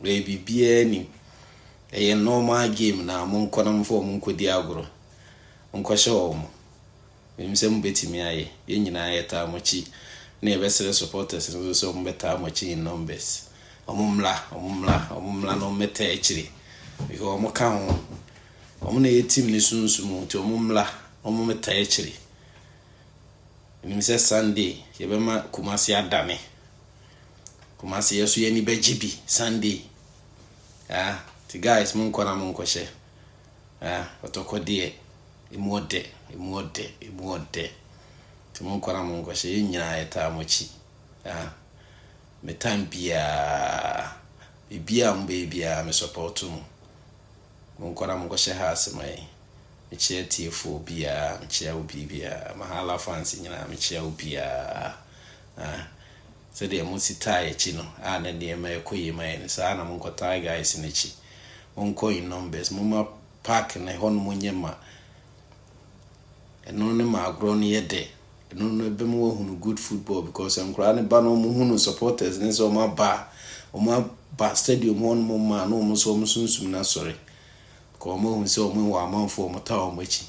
bibia ni a normal game na monko na mfo monko di agoro monko hye wo mo se mo betimi aye ye nyina ayeta mochi na ebesere supporters so mo beta mochi in numbers omumla no meta echiri because omo ka ho omo na ye team ni sunsumu nti omumla omo meta echiri se Sunday ye be ma Kumasi adame Kumasi yeso ye ni bejibi Sunday the guys monko na monko hye Kotoko de imode monko na monko hye ye nyina ayeta mochi me time bibia mbebia me support mu monko na monko hye ha asemai me chia TFO bia me chia obibia Mahala fans nyina me chia obia so de mo sita echi no na de ma ekoyi mai sa na monko tie guys n'echi monko in numbers mama park na hon munyema eno ne ma agro ne yede eno no be mo hunu good football because nkura ne ba no mo hunu supporters ne so ma ba stadium hon mo ma no mo so mo sunsum na sorry ko mo hu se o mo wa manfo mo ta o mo echi